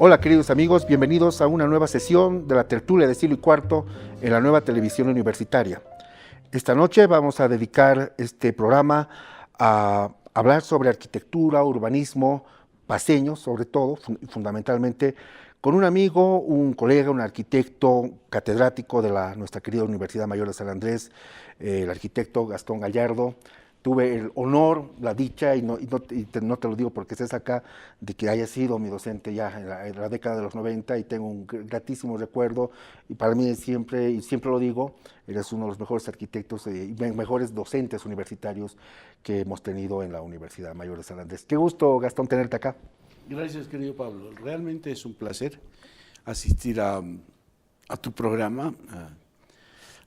Hola queridos amigos, bienvenidos a una nueva sesión de la tertulia de Siglo y Cuarto en la nueva televisión universitaria. Esta noche vamos a dedicar este programa a hablar sobre arquitectura, urbanismo, paseños sobre todo, fundamentalmente, con un amigo, un colega, un arquitecto catedrático de nuestra querida Universidad Mayor de San Andrés, el arquitecto Gastón Gallardo. Tuve el honor, la dicha, y no te lo digo porque estés acá, de que haya sido mi docente ya en la década de los 90 y tengo un gratísimo recuerdo. Y para mí siempre, y siempre lo digo, eres uno de los mejores arquitectos y mejores docentes universitarios que hemos tenido en la Universidad Mayor de San Andrés. Qué gusto, Gastón, tenerte acá. Gracias, querido Pablo. Realmente es un placer asistir a tu programa,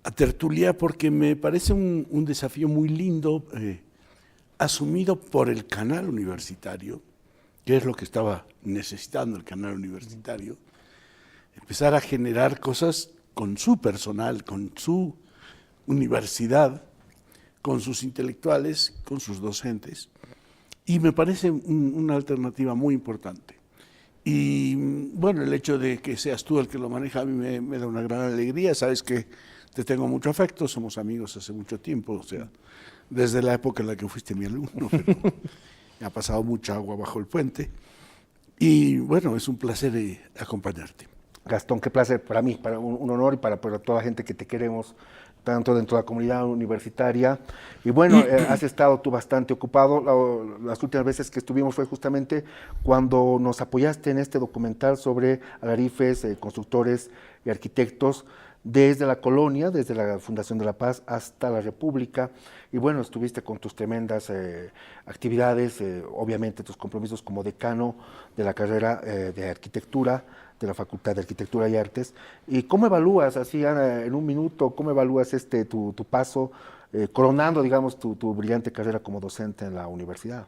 a Tertulia, porque me parece un desafío muy lindo, asumido por el canal universitario, que es lo que estaba necesitando el canal universitario, empezar a generar cosas con su personal, con su universidad, con sus intelectuales, con sus docentes, y me parece una alternativa muy importante. Y bueno, el hecho de que seas tú el que lo maneja a mí me da una gran alegría. Sabes que te tengo mucho afecto, somos amigos hace mucho tiempo, o sea, desde la época en la que fuiste mi alumno, pero ha pasado mucha agua bajo el puente. Y bueno, es un placer acompañarte. Gastón, qué placer para mí, para un honor y para toda la gente que te queremos, tanto dentro de la comunidad universitaria. Y bueno, has estado tú bastante ocupado. Las últimas veces que estuvimos fue justamente cuando nos apoyaste en este documental sobre alarifes, constructores y arquitectos desde la colonia, desde la Fundación de la Paz hasta la República. Y bueno, estuviste con tus tremendas actividades, obviamente tus compromisos como decano de la carrera de arquitectura, de la Facultad de Arquitectura y Artes. ¿Y cómo evalúas, así en un minuto, cómo evalúas tu paso, coronando, digamos, tu brillante carrera como docente en la universidad?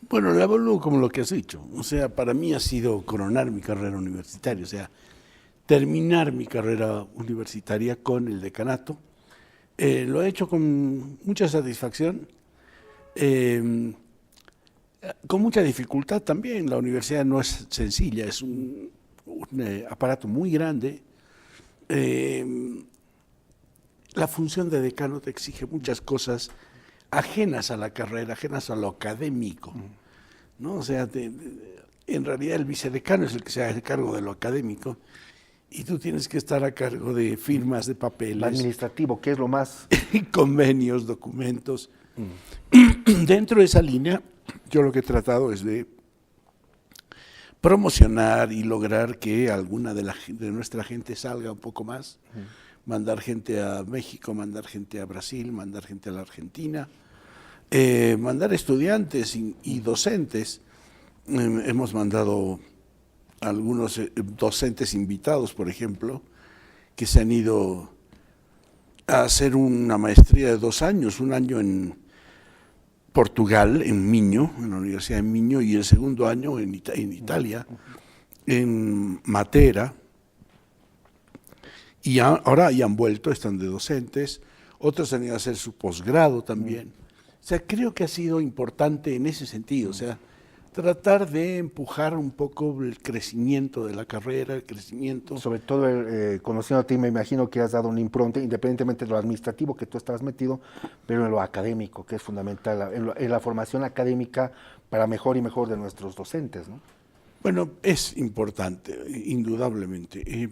Bueno, la evalúo como lo que has dicho. O sea, para mí ha sido coronar mi carrera universitaria, o sea, terminar mi carrera universitaria con el decanato. Lo he hecho con mucha satisfacción, con mucha dificultad también. La universidad no es sencilla, es un aparato muy grande. La función de decano te exige muchas cosas ajenas a la carrera, ajenas a lo académico, ¿no? O sea, en realidad el vicedecano es el que se hace cargo de lo académico y tú tienes que estar a cargo de firmas de papeles. Lo administrativo, ¿qué es lo más? Convenios, documentos. Dentro de esa línea, yo lo que he tratado es de promocionar y lograr que alguna de nuestra gente salga un poco más, mandar gente a México, mandar gente a Brasil, mandar gente a la Argentina, mandar estudiantes y docentes. Hemos mandado algunos docentes invitados, por ejemplo, que se han ido a hacer una maestría de 2 años, un año en Portugal, en Minho, en la Universidad de Minho, y el segundo año en Italia, en Matera, y ahora ya han vuelto, están de docentes, otros han ido a hacer su posgrado también. O sea, creo que ha sido importante en ese sentido, o sea, tratar de empujar un poco el crecimiento de la carrera, el crecimiento. Sobre todo, conociendo a ti, me imagino que has dado un impronta, independientemente de lo administrativo que tú estabas metido, pero en lo académico, que es fundamental, en la formación académica para mejor y mejor de nuestros docentes, ¿no? Bueno, es importante, indudablemente.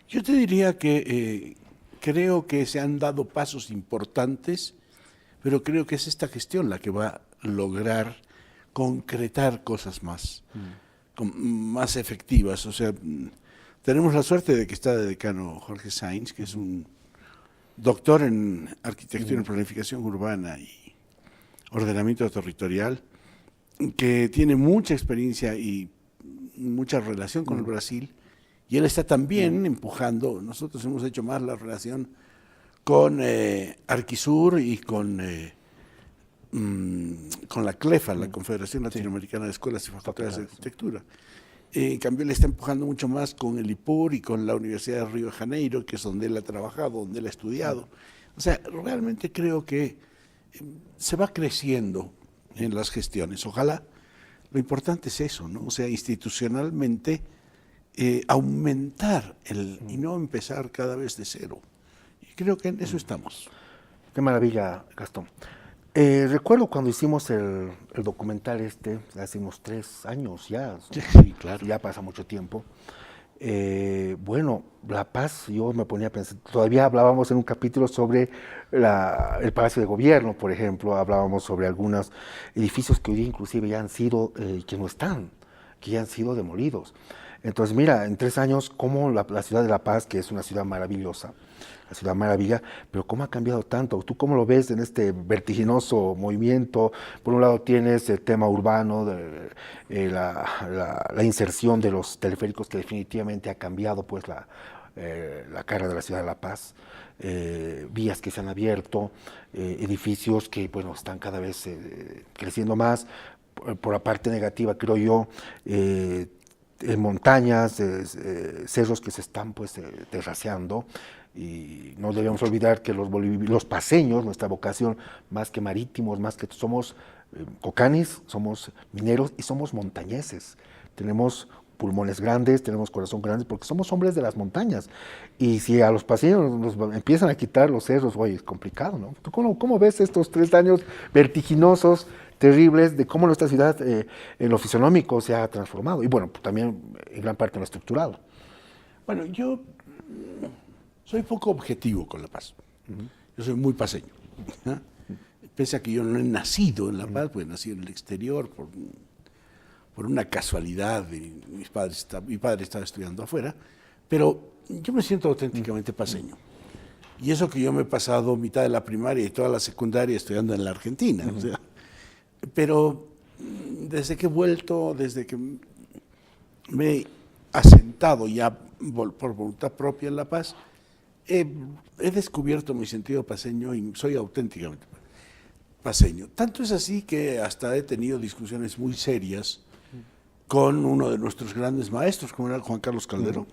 Yo te diría que creo que se han dado pasos importantes, pero creo que es esta gestión la que va a lograr concretar cosas más efectivas. O sea, tenemos la suerte de que está de decano Jorge Sainz, que es un doctor en arquitectura y planificación urbana y ordenamiento territorial, que tiene mucha experiencia y mucha relación con el Brasil, y él está también empujando. Nosotros hemos hecho más la relación con Arquisur y con la CLEFA, la Confederación Latinoamericana de Escuelas y Facultades de Arquitectura. En cambio, él está empujando mucho más con el IPUR y con la Universidad de Río de Janeiro, que es donde él ha trabajado, donde él ha estudiado. O sea, realmente creo que se va creciendo en las gestiones. Ojalá lo importante es eso, ¿no? O sea, institucionalmente aumentar y no empezar cada vez de cero. Y creo que en eso estamos. Qué maravilla, Gastón. Recuerdo cuando hicimos el documental hace unos 3 años ya. Sí, claro. Ya pasa mucho tiempo. Bueno, La Paz, yo me ponía a pensar, todavía hablábamos en un capítulo sobre el Palacio de Gobierno, por ejemplo, hablábamos sobre algunos edificios que hoy día inclusive ya han sido, que no están, que ya han sido demolidos. Entonces, mira, en 3 años, cómo la ciudad de La Paz, que es una ciudad maravillosa, la ciudad maravilla, pero cómo ha cambiado tanto. ¿Tú cómo lo ves en este vertiginoso movimiento? Por un lado tienes el tema urbano, la inserción de los teleféricos, que definitivamente ha cambiado pues la cara de la ciudad de La Paz, vías que se han abierto, edificios que bueno, están cada vez creciendo más. Por la parte negativa, creo yo, montañas, cerros que se están pues terraceando, y no debemos olvidar que los paceños, nuestra vocación, más que marítimos, más que somos cocanis, somos mineros y somos montañeses. Tenemos pulmones grandes, tenemos corazón grande, porque somos hombres de las montañas. Y si a los paceños nos empiezan a quitar los cerros, oye, es complicado, ¿no? ¿Tú cómo ves estos 3 años vertiginosos, terribles, de cómo nuestra ciudad en lo fisionómico se ha transformado? Y bueno, pues, también en gran parte en lo estructurado. Bueno, yo soy poco objetivo con La Paz. Yo soy muy paceño. ¿Ah? Pese a que yo no he nacido en La Paz, pues he nacido en el exterior por una casualidad. Mi padre estaba estudiando afuera, pero yo me siento auténticamente paceño. Y eso que yo me he pasado mitad de la primaria y toda la secundaria estudiando en la Argentina. O sea, pero desde que he vuelto, desde que me he asentado ya por voluntad propia en La Paz, he descubierto mi sentido paceño y soy auténticamente paceño. Tanto es así que hasta he tenido discusiones muy serias con uno de nuestros grandes maestros, como era Juan Carlos Calderón.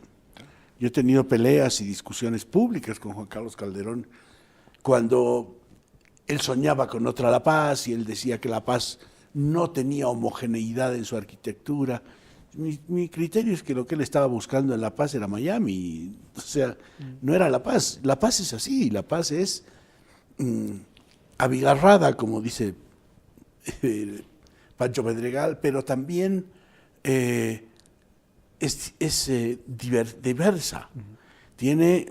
Yo he tenido peleas y discusiones públicas con Juan Carlos Calderón cuando él soñaba con otra La Paz y él decía que La Paz no tenía homogeneidad en su arquitectura. Mi criterio es que lo que él estaba buscando en La Paz era Miami, o sea, no era La Paz. La Paz es así, La Paz es abigarrada, como dice Pancho Pedregal, pero también es diversa, tiene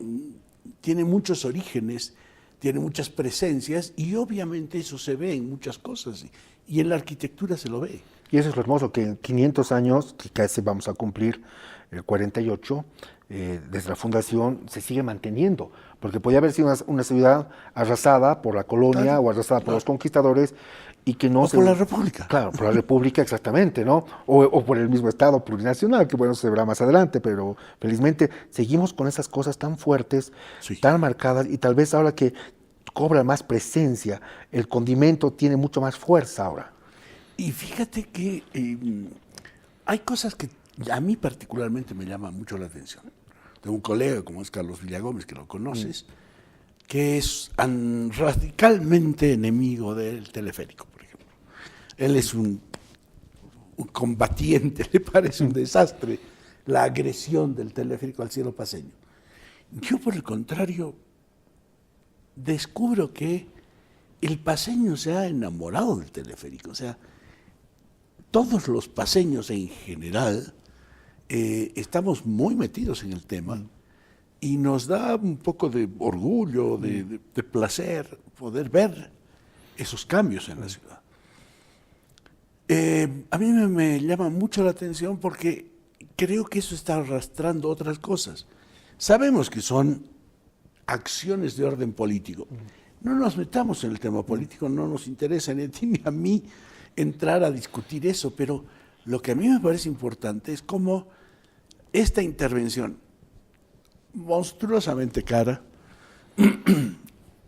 muchos orígenes, tiene muchas presencias y obviamente eso se ve en muchas cosas y en la arquitectura se lo ve. Y eso es lo hermoso, que en 500 años, que casi vamos a cumplir el 48, desde la fundación se sigue manteniendo, porque podía haber sido una ciudad arrasada por la colonia, claro, o arrasada por los conquistadores, y que no por la República. Claro, por la República, exactamente, ¿no? O por el mismo Estado plurinacional, que bueno, se verá más adelante, pero felizmente seguimos con esas cosas tan fuertes, sí, tan marcadas, y tal vez ahora que cobra más presencia, el condimento tiene mucho más fuerza ahora. Y fíjate que hay cosas que a mí particularmente me llaman mucho la atención. Tengo un colega como es Carlos Villagómez, que lo conoces, que es radicalmente enemigo del teleférico, por ejemplo. Él es un combatiente, le parece un desastre la agresión del teleférico al cielo paceño. Yo, por el contrario, descubro que el paceño se ha enamorado del teleférico. O sea, todos los paceños en general estamos muy metidos en el tema y nos da un poco de orgullo, de placer poder ver esos cambios en la ciudad. A mí me llama mucho la atención porque creo que eso está arrastrando otras cosas. Sabemos que son acciones de orden político. No nos metamos en el tema político, no nos interesa ni a ti ni a mí entrar a discutir eso, pero lo que a mí me parece importante es cómo esta intervención monstruosamente cara,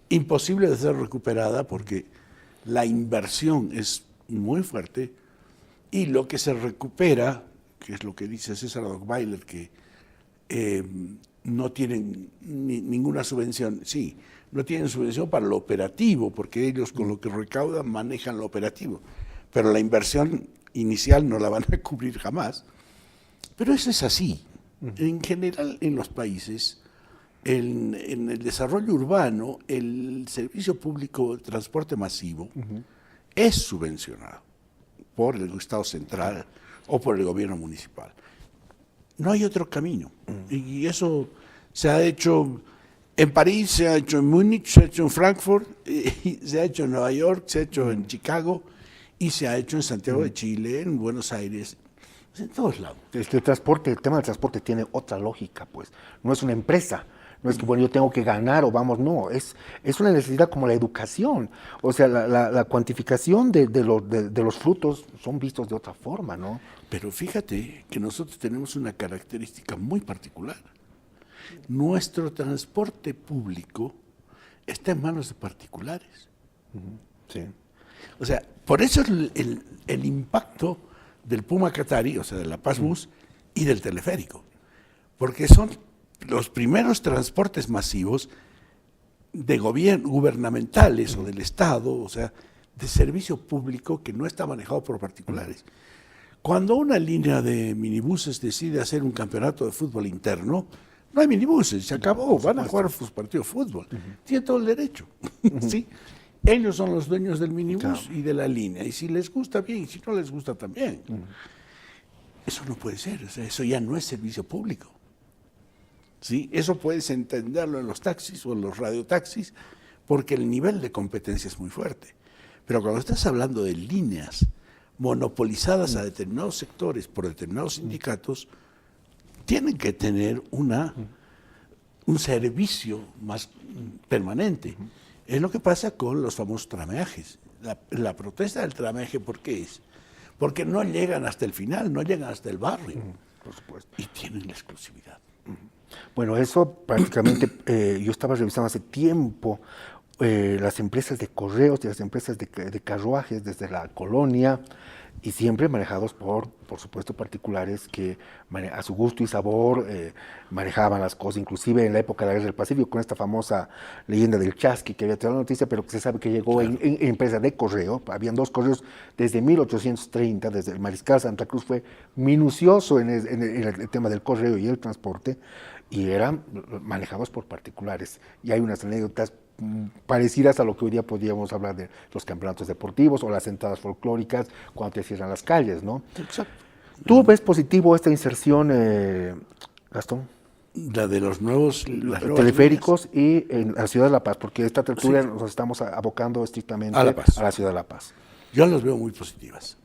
imposible de ser recuperada porque la inversión es muy fuerte y lo que se recupera, que es lo que dice César Dockweiler, que no tienen ninguna subvención, sí, no tienen subvención para lo operativo, porque ellos con lo que recaudan manejan lo operativo, pero la inversión inicial no la van a cubrir jamás, pero eso es así. En general, en los países, en el desarrollo urbano, el servicio público de transporte masivo es subvencionado por el Estado central o por el gobierno municipal. No hay otro camino. Y eso se ha hecho en París, se ha hecho en Múnich, se ha hecho en Frankfurt, se ha hecho en Nueva York, se ha hecho en Chicago y se ha hecho en Santiago de Chile, en Buenos Aires, en todos lados. Es que el tema del transporte tiene otra lógica, pues. No es una empresa. No es que, bueno, yo tengo que ganar o vamos, no. Es una necesidad como la educación. O sea, la cuantificación de los frutos son vistos de otra forma, ¿no? Pero fíjate que nosotros tenemos una característica muy particular. Nuestro transporte público está en manos de particulares. Sí. O sea, por eso el impacto del Puma Qatari, o sea, de la Paz Bus y del teleférico, porque son los primeros transportes masivos de gobierno, gubernamentales o del Estado, o sea, de servicio público que no está manejado por particulares. Cuando una línea de minibuses decide hacer un campeonato de fútbol interno, no hay minibuses, se acabó, van a jugar sus partidos de fútbol. Tienen todo el derecho, ¿sí? Ellos son los dueños del minibús y de la línea, y si les gusta bien, y si no les gusta también. Eso no puede ser, o sea, eso ya no es servicio público. ¿Sí? Eso puedes entenderlo en los taxis o en los radiotaxis, porque el nivel de competencia es muy fuerte. Pero cuando estás hablando de líneas monopolizadas a determinados sectores por determinados sindicatos, tienen que tener un servicio más permanente. Es lo que pasa con los famosos trameajes. La protesta del trameaje, ¿por qué es? Porque no llegan hasta el final, no llegan hasta el barrio. Por supuesto. Y tienen la exclusividad. Bueno, eso prácticamente, yo estaba revisando hace tiempo las empresas de correos y las empresas de carruajes desde la colonia, y siempre manejados por supuesto, particulares que a su gusto y sabor manejaban las cosas, inclusive en la época de la Guerra del Pacífico, con esta famosa leyenda del Chasqui, que había traído la noticia, pero que se sabe que llegó en empresa de correo. Habían dos correos desde 1830, desde el Mariscal Santa Cruz fue minucioso en el tema del correo y el transporte, y eran manejados por particulares. Y hay unas anécdotas parecidas a lo que hoy día podríamos hablar de los campeonatos deportivos o las entradas folclóricas cuando te cierran las calles, ¿no? Exacto. ¿Tú ves positivo esta inserción, Gastón? La de los nuevos teleféricos y en la ciudad de La Paz, porque esta tertulia nos estamos abocando estrictamente a la ciudad de La Paz. Yo las veo muy positivas.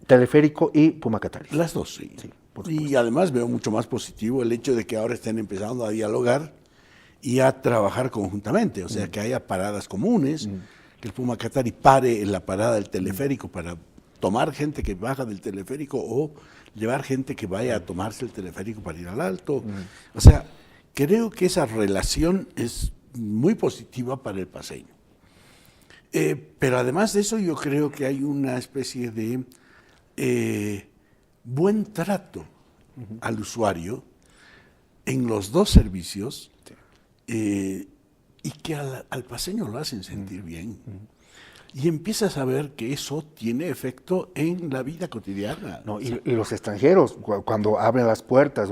Teleférico y Puma Qatari. Las dos, sí. Y además veo mucho más positivo el hecho de que ahora estén empezando a dialogar y a trabajar conjuntamente, o sea, que haya paradas comunes, que el Puma Qatari pare en la parada del teleférico para tomar gente que baja del teleférico o llevar gente que vaya a tomarse el teleférico para ir al Alto. O sea, creo que esa relación es muy positiva para el paseño. Pero además de eso, yo creo que hay una especie de buen trato al usuario en los dos servicios, y que al paseño lo hacen sentir bien. Y empiezas a ver que eso tiene efecto en la vida cotidiana. No, y los extranjeros, cuando abren las puertas,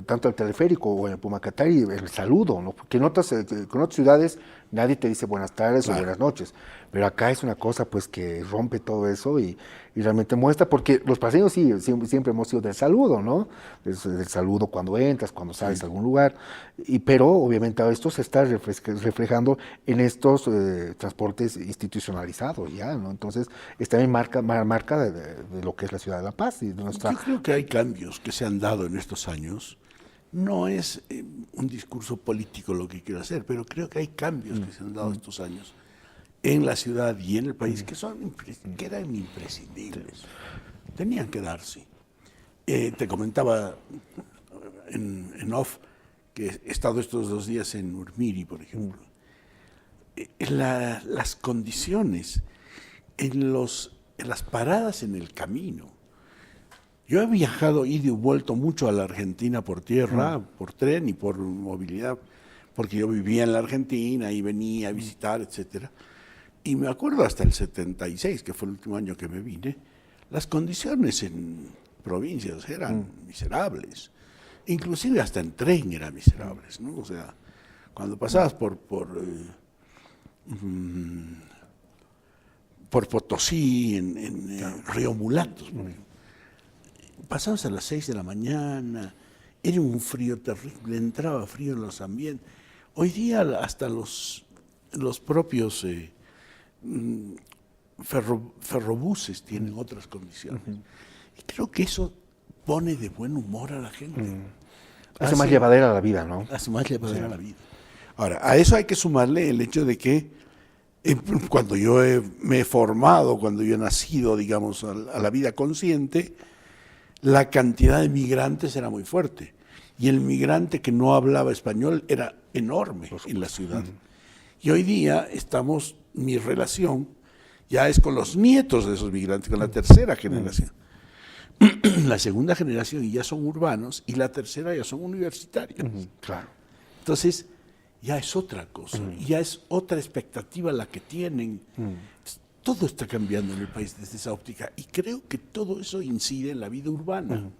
tanto el teleférico o en el Puma Qatari, el saludo, ¿no? Porque con otras ciudades nadie te dice buenas tardes o buenas noches, pero acá es una cosa pues que rompe todo eso y realmente muestra, porque los paseños sí, siempre hemos sido del saludo, ¿no? Del saludo cuando entras, cuando sales a algún lugar, pero obviamente esto se está reflejando en estos transportes institucionalizados ya, ¿no? Entonces, es también marca de lo que es la ciudad de La Paz. Y de nuestra... Yo creo que hay cambios que se han dado en estos años. No es un discurso político lo que quiero hacer, pero creo que hay cambios que se han dado estos años en la ciudad y en el país que eran imprescindibles. Tenían que darse. Te comentaba en off que he estado estos 2 días en Urmiri, por ejemplo. Las condiciones en las paradas en el camino. Yo he viajado, ido y vuelto mucho a la Argentina por tierra, por tren y por movilidad, porque yo vivía en la Argentina y venía a visitar, etcétera. Y me acuerdo hasta el 76, que fue el último año que me vine, las condiciones en provincias eran miserables. Inclusive hasta en tren eran miserables, ¿no? O sea, cuando pasabas por Potosí, en Río Mulatos, por ejemplo, pasabas a las 6 de la mañana, era un frío terrible, entraba frío en los ambientes. Hoy día hasta los propios ferrobuses tienen otras condiciones. Y creo que eso pone de buen humor a la gente. Hace más llevadera la vida, ¿no? Hace más llevadera la vida. Ahora, a eso hay que sumarle el hecho de que cuando yo me he formado, cuando yo he nacido, digamos, a la vida consciente, la cantidad de migrantes era muy fuerte. Y el migrante que no hablaba español era enorme en la ciudad. Y hoy día mi relación ya es con los nietos de esos migrantes, con la tercera generación. La segunda generación ya son urbanos y la tercera ya son universitarios. Claro. Entonces, ya es otra cosa, ya es otra expectativa la que tienen. Todo está cambiando en el país desde esa óptica y creo que todo eso incide en la vida urbana.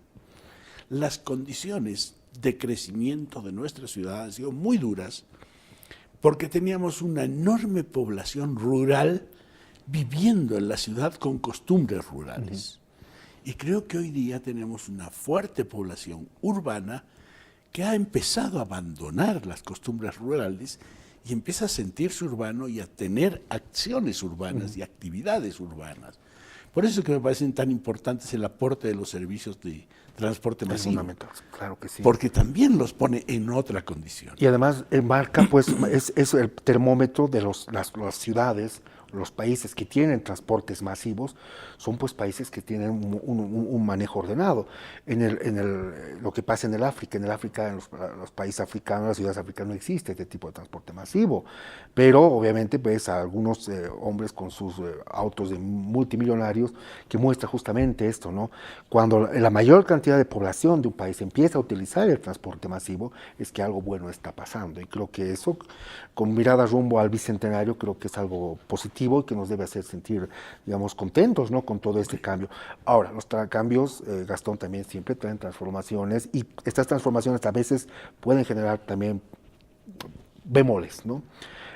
Las condiciones de crecimiento de nuestra ciudad han sido muy duras porque teníamos una enorme población rural viviendo en la ciudad con costumbres rurales. Y creo que hoy día tenemos una fuerte población urbana que ha empezado a abandonar las costumbres rurales y empieza a sentirse urbano y a tener acciones urbanas y actividades urbanas. Por eso es que me parecen tan importantes el aporte de los servicios de transporte masivo. Es fundamental, claro que sí. Porque también los pone en otra condición. Y además marca, pues, es el termómetro de las ciudades, los países que tienen transportes masivos, son pues países que tienen un manejo ordenado. Lo que pasa en el África, en los países africanos, las ciudades africanas no existe este tipo de transporte masivo, pero obviamente ves a algunos hombres con sus autos de multimillonarios que muestra justamente esto, ¿no? Cuando la mayor cantidad de población de un país empieza a utilizar el transporte masivo, es que algo bueno está pasando, y creo que eso, con mirada rumbo al bicentenario, creo que es algo positivo y que nos debe hacer sentir, digamos, contentos, ¿no?, con todo este cambio. Ahora, los cambios, Gastón, también siempre traen transformaciones, y estas transformaciones a veces pueden generar también bemoles, ¿no?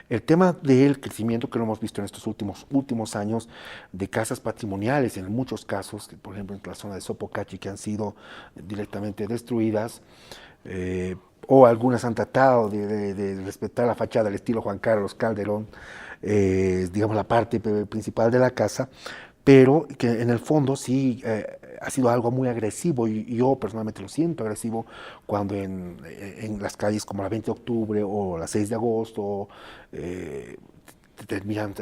El tema del crecimiento que lo hemos visto en estos últimos años de casas patrimoniales, en muchos casos, que por ejemplo en la zona de Sopocachi, que han sido directamente destruidas, o algunas han tratado de respetar la fachada del estilo Juan Carlos Calderón, digamos la parte principal de la casa, pero que en el fondo sí ha sido algo muy agresivo, y yo personalmente lo siento agresivo cuando en las calles como la 20 de octubre o la 6 de agosto terminan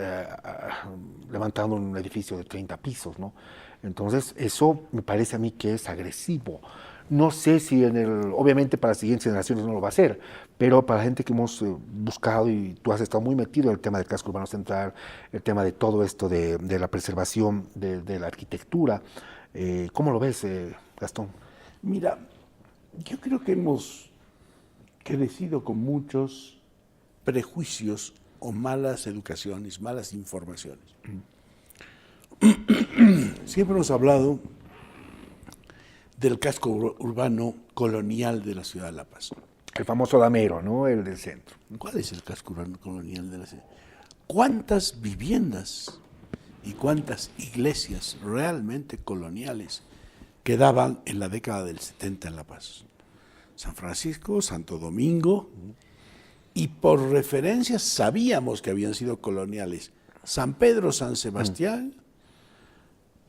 levantando un edificio de 30 pisos, ¿no? Entonces eso me parece a mí que es agresivo. No sé si obviamente para las siguientes generaciones no lo va a hacer, pero para la gente que hemos buscado, y tú has estado muy metido en el tema del casco urbano central, el tema de todo esto de la preservación de la arquitectura, ¿cómo lo ves, Gastón? Mira, yo creo que hemos crecido con muchos prejuicios o malas educaciones, malas informaciones. Siempre hemos hablado del casco urbano colonial de la ciudad de La Paz. El famoso damero, ¿no?, el del centro. ¿Cuál es el casco urbano colonial de la ciudad? ¿Cuántas viviendas y cuántas iglesias realmente coloniales quedaban en la década del 70 en La Paz? San Francisco, Santo Domingo, y por referencia sabíamos que habían sido coloniales. San Pedro, San Sebastián,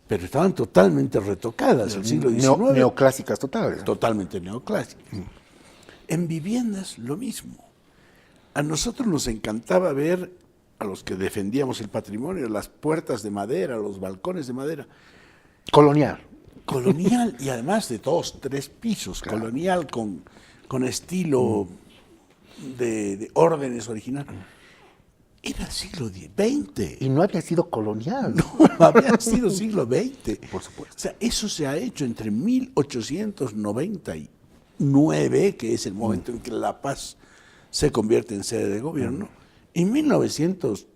pero estaban totalmente retocadas al siglo XIX. Neoclásicas totales. Totalmente neoclásicas. En viviendas, lo mismo. A nosotros nos encantaba ver, a los que defendíamos el patrimonio, las puertas de madera, los balcones de madera. Colonial. Colonial, y además de 2, 3 pisos. Claro. Colonial con estilo de órdenes original. Era siglo XX. Y no había sido colonial. No, había sido siglo XX. Por supuesto. O sea, eso se ha hecho entre 1899, que es el momento en que La Paz se convierte en sede de gobierno, y 1920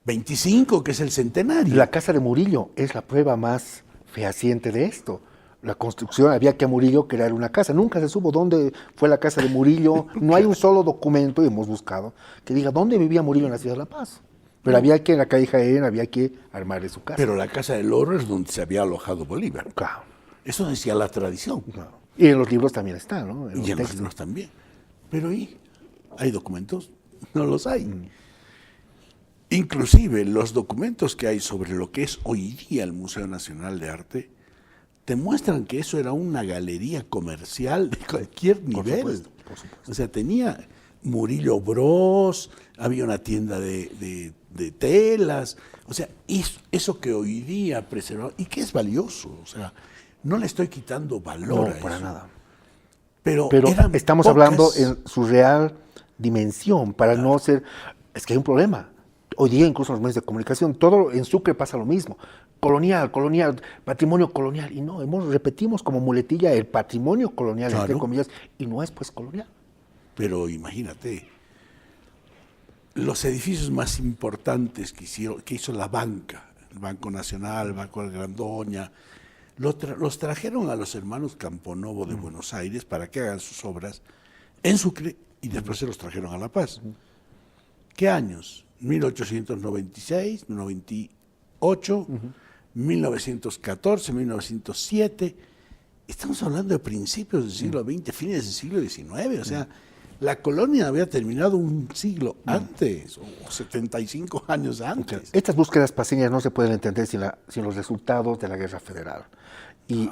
25, que es el centenario. La casa de Murillo es la prueba más fehaciente de esto. La construcción, había que a Murillo crear una casa. Nunca se supo dónde fue la casa de Murillo. No hay un solo documento, y hemos buscado, que diga dónde vivía Murillo en la ciudad de La Paz. Pero había que, en la calle Jaén, había que armarle su casa. Pero la Casa del Oro es donde se había alojado Bolívar. Claro, Eso decía la tradición. claro. Y en los libros también está, ¿no? Y en los textos. libros también. Pero ¿y? ¿Hay documentos? No los hay. Inclusive los documentos que hay sobre lo que es hoy día el Museo Nacional de Arte te muestran que eso era una galería comercial de cualquier nivel. Por supuesto. O sea, tenía Murillo Bros, había una tienda de telas, o sea, eso que hoy día preservado, y que es valioso, o sea, no le estoy quitando valor No, a para eso. nada. Pero Pero estamos pocas. hablando en su real dimensión, para no ser... Es que hay un problema. Hoy día incluso en los medios de comunicación, todo en Sucre pasa lo mismo. Colonial, patrimonio colonial. Y no, repetimos como muletilla el patrimonio colonial, Claro. entre comillas, y no es pues colonial. Pero imagínate, los edificios más importantes que hizo la banca, el Banco Nacional, el Banco de Grandoña, los trajeron a los hermanos Camponovo de Buenos Aires para que hagan sus obras en Sucre y después se los trajeron a La Paz. ¿Qué años? 1896, 98, 1914, 1907. Estamos hablando de principios del siglo XX, fines del siglo XIX. O sea, la colonia había terminado un siglo antes, o 75 años antes. Estas búsquedas paseñas no se pueden entender sin los resultados de la Guerra Federal. Y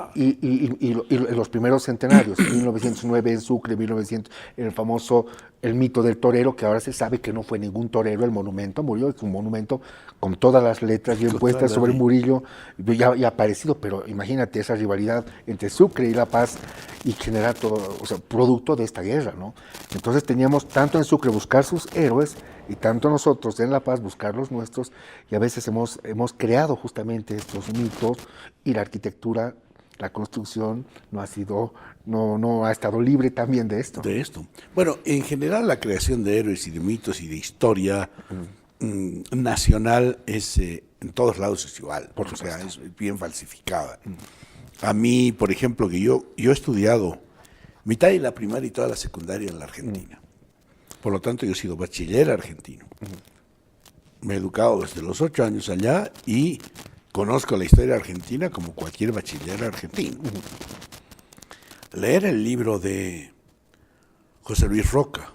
los primeros centenarios, 1909 en Sucre, 1900, el mito del torero, que ahora se sabe que no fue ningún torero el monumento, murió, es un monumento con todas las letras bien puestas sobre Murillo, ya aparecido, pero imagínate esa rivalidad entre Sucre y La Paz y generar todo, o sea, producto de esta guerra, ¿no? Entonces teníamos tanto en Sucre buscar sus héroes y tanto nosotros en La Paz buscar los nuestros, y a veces hemos creado justamente estos mitos, y la arquitectura, la construcción no ha estado libre también de esto. Bueno, en general la creación de héroes y de mitos y de historia nacional es en todos lados es igual, o sea, es bien falsificada. A mí, por ejemplo, que yo he estudiado mitad de la primaria y toda la secundaria en la Argentina. Por lo tanto, yo he sido bachiller argentino. Me he educado desde los 8 años allá y conozco la historia argentina como cualquier bachiller argentino. Leer el libro de José Luis Roca,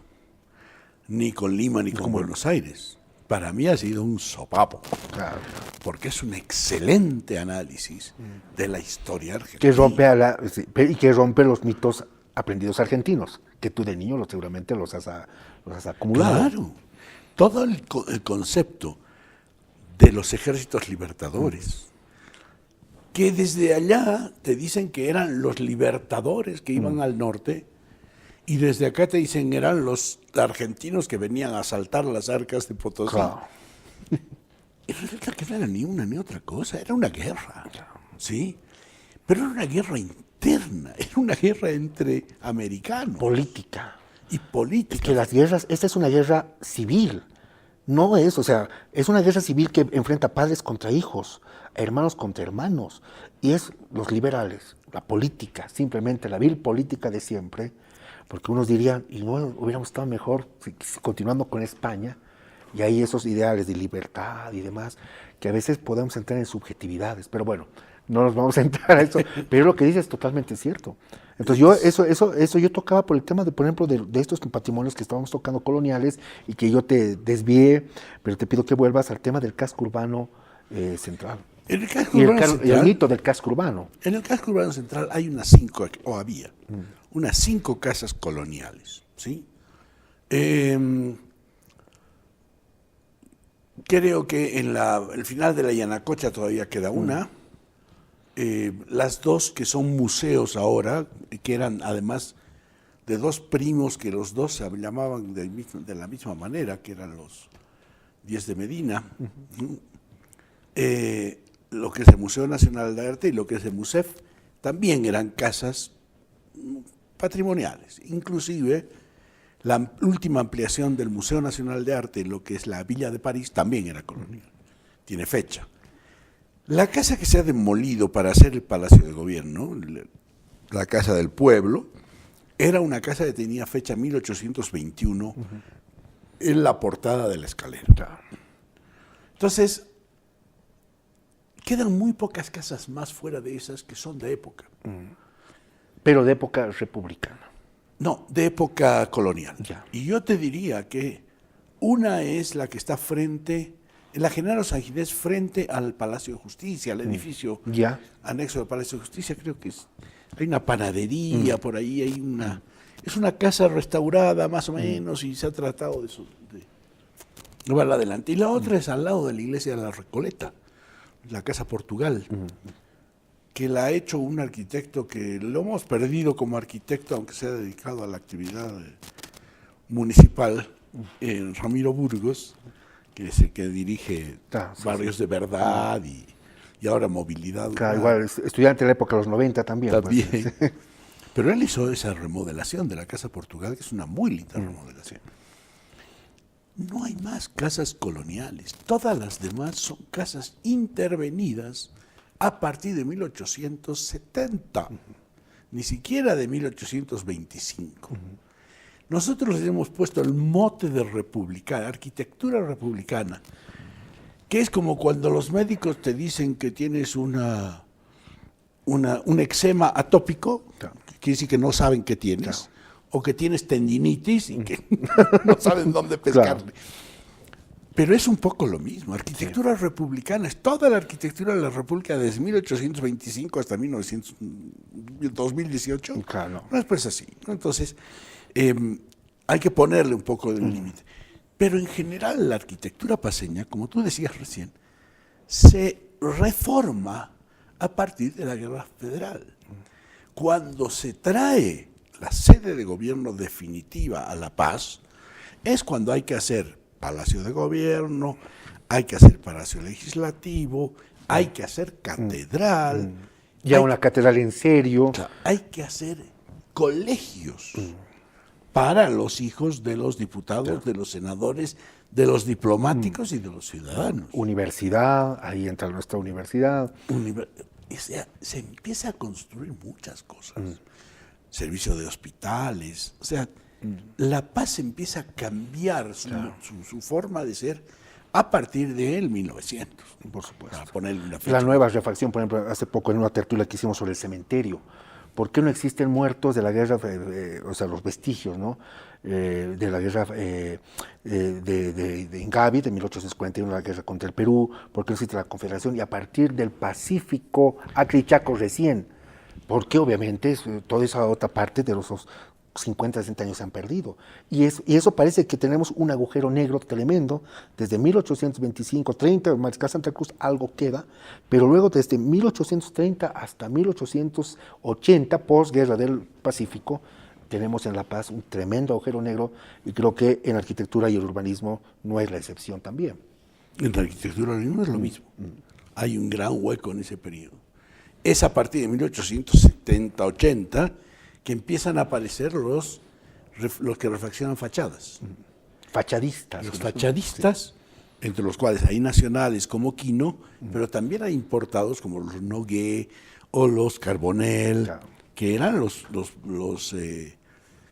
ni con Lima ni con Buenos Aires, para mí ha sido un sopapo. Claro. Porque es un excelente análisis de la historia argentina. Que rompe los mitos aprendidos argentinos, que tú de niño seguramente los has acumulado. Claro. Todo el concepto de los ejércitos libertadores, que desde allá te dicen que eran los libertadores que iban al norte, y desde acá te dicen eran los argentinos que venían a asaltar las arcas de Potosí. Claro. Y resulta que no era ni una ni otra cosa, era una guerra, ¿sí? Pero era una guerra interna, era una guerra entre americanos. Política. Y política. Es que las guerras, esta es una guerra civil. No es, o sea, es una guerra civil que enfrenta padres contra hijos, hermanos contra hermanos. Y es los liberales, la política, simplemente la vil política de siempre. Porque unos dirían, y no hubiéramos estado mejor continuando con España, y hay esos ideales de libertad y demás, que a veces podemos entrar en subjetividades, pero bueno, no nos vamos a entrar a eso, pero lo que dices es totalmente cierto. Entonces yo tocaba por el tema, por ejemplo, de estos patrimonios que estábamos tocando coloniales, y que yo te desvié, pero te pido que vuelvas al tema del casco urbano central. En el casco urbano central, y el mito del casco urbano. En el casco urbano central hay unas 5, o había, unas 5 casas coloniales, ¿sí? Creo que en el final de la Yanacocha todavía queda una. Las 2 que son museos ahora, que eran además de 2 primos que los 2 se llamaban de la misma manera, que eran los 10 de Medina. Lo que es el Museo Nacional de Arte y lo que es el MUSEF también eran casas patrimoniales. Inclusive La última ampliación del Museo Nacional de Arte, lo que es la Villa de París, también era colonial. Tiene fecha. La casa que se ha demolido para hacer el Palacio de Gobierno, la Casa del Pueblo, era una casa que tenía fecha 1821 en la portada de la escalera. Entonces, quedan muy pocas casas más fuera de esas que son de época. Pero de época republicana. No, de época colonial. Ya. Y yo te diría que una es la que está frente, en la General San Ginés, frente al Palacio de Justicia, al edificio Ya. anexo del Palacio de Justicia, creo que hay una panadería por ahí, es una casa restaurada más o menos y se ha tratado de llevarla adelante. Y la otra es al lado de la iglesia de la Recoleta, la Casa Portugal, que la ha hecho un arquitecto que lo hemos perdido como arquitecto, aunque se ha dedicado a la actividad municipal, Ramiro Burgos, que es el que dirige Barrios de Verdad y ahora Movilidad. Claro, igual, estudiante de la época de los 90 también. También. Pues. Pero él hizo esa remodelación de la Casa Portugal, que es una muy linda remodelación. No hay más casas coloniales. Todas las demás son casas intervenidas a partir de 1870, ni siquiera de 1825. Nosotros le hemos puesto el mote de republicana, arquitectura republicana, que es como cuando los médicos te dicen que tienes un eczema atópico, que quiere decir que no saben qué tienes, o que tienes tendinitis y que no saben dónde pescarle. Pero es un poco lo mismo. Arquitectura republicana es toda la arquitectura de la República desde 1825 hasta 2018. Claro. No es pues así, ¿no? Entonces, hay que ponerle un poco de límite. Pero en general la arquitectura paceña, como tú decías recién, se reforma a partir de la Guerra Federal. Cuando se trae la sede de gobierno definitiva a La Paz, es cuando hay que hacer Palacio de Gobierno, hay que hacer Palacio Legislativo, hay que hacer catedral. Ya una catedral en serio. O sea, hay que hacer colegios para los hijos de los diputados, de los senadores, de los diplomáticos y de los ciudadanos. Universidad, ahí entra nuestra universidad. Se empieza a construir muchas cosas. Servicio de hospitales, o sea, La Paz empieza a cambiar su forma de ser a partir del 1900. Por supuesto. Para ponerle una fecha. La nueva refacción, por ejemplo, hace poco en una tertulia que hicimos sobre el cementerio. ¿Por qué no existen muertos de la guerra, o sea, los vestigios, ¿no? De la guerra de Ingavi, de 1841, la guerra contra el Perú? ¿Por qué no existe la Confederación? Y a partir del Pacífico, Acre y Chaco recién. Porque obviamente toda esa otra parte de los 50, 60 años se han perdido. Y eso parece que tenemos un agujero negro tremendo. Desde 1825, 30, Mariscal Santa Cruz, algo queda, pero luego desde 1830 hasta 1880, posguerra del Pacífico, tenemos en La Paz un tremendo agujero negro y creo que en arquitectura y el urbanismo no es la excepción también. En la arquitectura no es lo mismo. Hay un gran hueco en ese periodo. Es a partir de 1870, 80, que empiezan a aparecer los que refaccionan fachadas. Fachadistas. Los fachadistas, entre los cuales hay nacionales como Quino, pero también hay importados como los Nogué o los Carbonell, que eran los